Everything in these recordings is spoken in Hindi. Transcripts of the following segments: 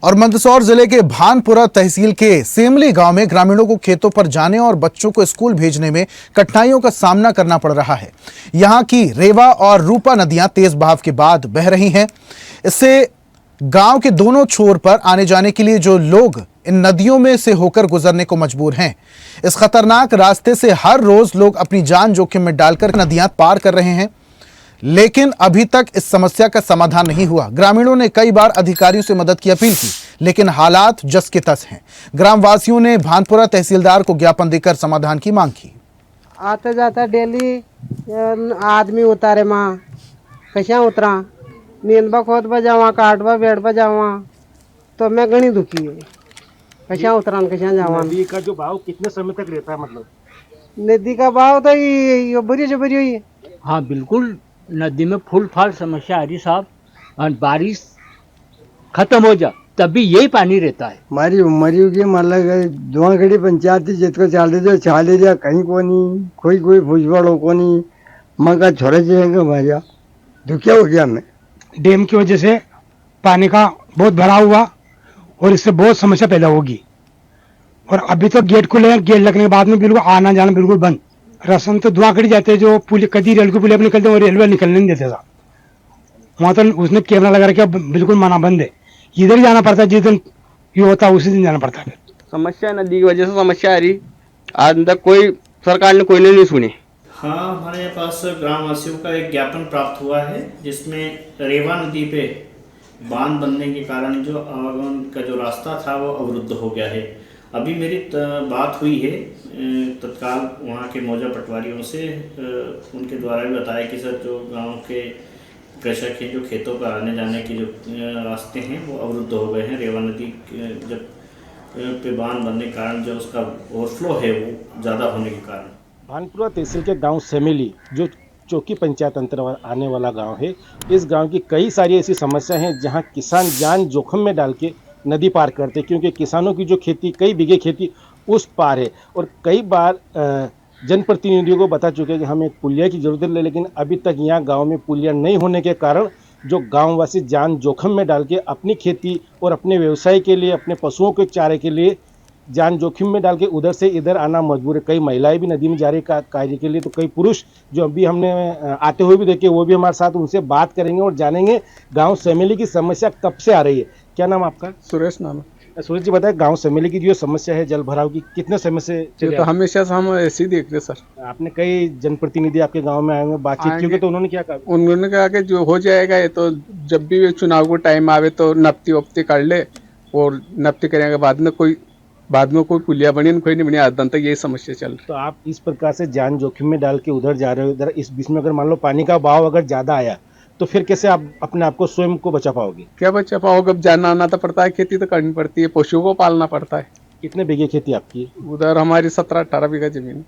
और मंदसौर जिले के भानपुरा तहसील के सेमली गांव में ग्रामीणों को खेतों पर जाने और बच्चों को स्कूल भेजने में कठिनाइयों का सामना करना पड़ रहा है। यहां की रेवा और रूपा नदियां तेज बहाव के बाद बह रही हैं। इससे गांव के दोनों छोर पर आने जाने के लिए जो लोग इन नदियों में से होकर गुजरने को मजबूर हैं। इस खतरनाक रास्ते से हर रोज लोग अपनी जान जोखिम में डालकर नदियां पार कर रहे हैं, लेकिन अभी तक इस समस्या का समाधान नहीं हुआ। ग्रामीणों ने कई बार अधिकारियों से मदद की अपील की, लेकिन हालात जस के तस हैं। ग्रामवासियों ने भानपुरा तहसीलदार को ज्ञापन देकर समाधान की मांग की। आते जाता डेली आदमी उतारे माँ कशा उतरा नींदबा खोद बजावा काटवा बेड बजावा तो मैं घनी दुखी है। कशा उतरा कशा जावा। नदी का जो भाव कितने समय तक रहता है? मतलब नदी का भाव तो ये बड़ी जो बड़ी हुई है। हाँ बिल्कुल, नदी में फुल फाल समस्या आ रही साहब। और बारिश खत्म हो जा तभी यही पानी रहता है। मारी उमरी होगी मतलब दुआगढ़ी पंचायत जितको चाले जा कहीं को नहीं कोई भुजबड़ो को नहीं मगर छोड़े जाएंगे भाजा दुखिया हो गया। मैं डैम की वजह से पानी का बहुत भरा हुआ और इससे बहुत समस्या पैदा होगी। और अभी तो गेट खुले हैं, गेट लगने के बाद में बिल्कुल आना जाना बिल्कुल बंद। राशन तो दुआगढ़ी जाते हैं, जो पुल कदी रेल की पुल निकलते हैं और रेलवे निकलने नहीं देते था। वहाँ तो उसने कैमरा लगा रखा बिल्कुल मना बंद है। इधर ही जाना पड़ता है, जिस दिन ये होता है उसी दिन जाना पड़ता है। समस्या नदी की वजह से समस्या आ रही, आज तक कोई सरकार ने कोई नहीं सुनी। हाँ, हमारे पास ग्रामवासियों का एक ज्ञापन प्राप्त हुआ है, जिसमें रेवा नदी पे बांध बनने के कारण जो आवागमन का जो रास्ता था वो अवरुद्ध हो गया है। अभी मेरी बात हुई है तत्काल वहाँ के मौजा पटवारियों से, उनके द्वारा भी बताया कि सर जो गांव के कृषक हैं, जो खेतों पर आने जाने के जो रास्ते हैं वो अवरुद्ध हो गए हैं। रेवा नदी जब पे बांध बनने के कारण जो उसका ओवरफ्लो है वो ज़्यादा होने के कारण। भानपुरा तहसील के गांव सेमेली जो चौकी पंचायत अंतर्गत आने वाला गांव है, इस गांव की कई सारी ऐसी समस्या हैं जहां किसान जान जोखिम में डाल के नदी पार करते, क्योंकि किसानों की जो खेती कई बीघे खेती उस पार है। और कई बार जनप्रतिनिधियों को बता चुके हैं कि हमें एक पुलिया की जरूरत है, लेकिन अभी तक यहाँ गांव में पुलिया नहीं होने के कारण जो गांववासी जान जोखिम में डाल के अपनी खेती और अपने व्यवसाय के लिए, अपने पशुओं के चारे के लिए जान जोखिम में डाल के उधर से इधर आना मजबूर है। कई महिलाएं भी नदी में जा रही कार्य के लिए, तो कई पुरुष जो अभी हमने आते हुए भी देखे वो भी हमारे साथ, उनसे बात करेंगे और जानेंगे गांव सेमेली की समस्या कब से आ रही है। क्या नाम आपका? सुरेश नाम है। सुरेश जी बताए, गांव सेमेली की जो समस्या है जल भराव की, कितने समय से? तो हमेशा से हम ऐसे ही देख रहे सर। आपने कई जनप्रतिनिधि आपके गांव में आए हुए, बातचीत की, तो उन्होंने क्या कहा? उन्होंने कहा कि जो हो जाएगा ये तो जब भी चुनाव को टाइम आवे तो नपती वप्ती कर ले, और नपती करने के बाद में कोई पुलिया बनी कोई नहीं बनी। आज तक यही समस्या चल रही। तो आप इस प्रकार से जान जोखिम में डाल के उधर जा रहे हो, इधर इस बीच में अगर मान लो पानी का बहाव अगर ज्यादा आया तो फिर कैसे आप अपने आप को स्वयं को बचा पाओगे? क्या बचा पाओगे? अब जाना आना तो पड़ता है, खेती तो करनी पड़ती है, पशुओं को पालना पड़ता है। कितने बीघे खेती आपकी? उधर हमारी 17-18 बीघा जमीन।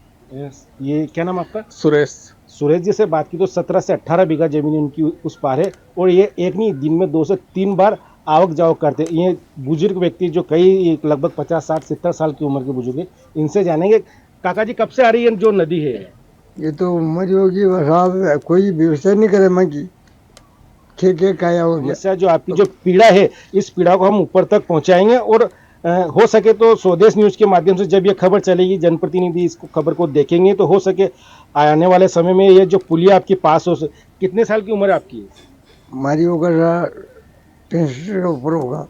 ये क्या नाम आपका? सुरेश जी से बात की तो 17 से 18 बीघा जमीन उनकी उस पार है। और ये एक नहीं, दिन में 2 से 3 बार आवक जावक करते। ये बुजुर्ग व्यक्ति जो कई लगभग 50, 60, 70 साल की उम्र के बुजुर्ग, इनसे जानेंगे। काका जी, कब से आ रही है जो नदी है? ये तो उम्र होगी साहब, कोई व्यवस्था नहीं करे माँ की काया हो गया। समस्या जो आपकी जो पीड़ा है, इस पीड़ा को हम ऊपर तक पहुंचाएंगे और हो सके तो स्वदेश न्यूज के माध्यम से जब ये खबर चलेगी, जनप्रतिनिधि इसको खबर को देखेंगे, तो हो सके आने वाले समय में ये जो पुलिया आपके पास हो। कितने साल की उम्र आपकी? हमारी होगा 65 ऊपर होगा।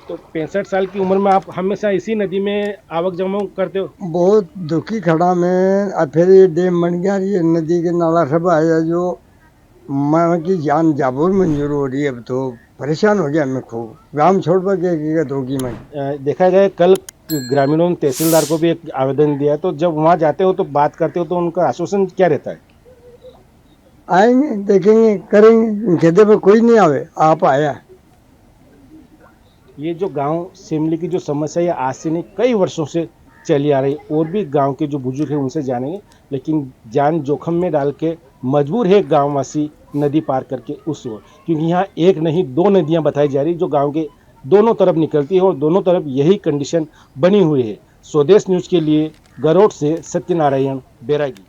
तो 65 साल की उम्र में आप हमेशा इसी नदी में आवक जावक करते हो? बहुत दुखी खड़ा में। अब फिर ये डैम बन गया, ये नदी के नाला सब आया, जो माँ की जान जाबूर मंजूर हो रही है। अब तो परेशान हो गया मैं, खूब गांव छोड़ पर के होगी मैं। देखा जाए, कल ग्रामीणों ने तहसीलदार को भी एक आवेदन दिया, तो जब वहाँ जाते हो तो बात करते हो तो उनका आश्वासन क्या रहता है? आएंगे, देखेंगे, करेंगे। खेते पर कोई नहीं आवे, आप आया। ये जो गांव सेमली की जो समस्या है आज से नहीं, कई वर्षों से चली आ रही। और भी गांव के जो बुजुर्ग हैं उनसे जानेंगे, लेकिन जान जोखिम में डाल के मजबूर है गांववासी नदी पार करके उस ओर, क्योंकि यहाँ एक नहीं 2 नदियाँ बताई जा रही जो गांव के दोनों तरफ निकलती है और दोनों तरफ यही कंडीशन बनी हुई है। स्वदेश न्यूज के लिए गरोट से सत्यनारायण बैरागी।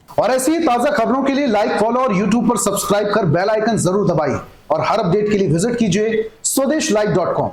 और ऐसी ताजा खबरों के लिए लाइक, फॉलो और यूट्यूब पर सब्सक्राइब कर बेल आइकन जरूर दबाइए। और हर अपडेट के लिए विजिट कीजिए स्वदेशलाइव.com।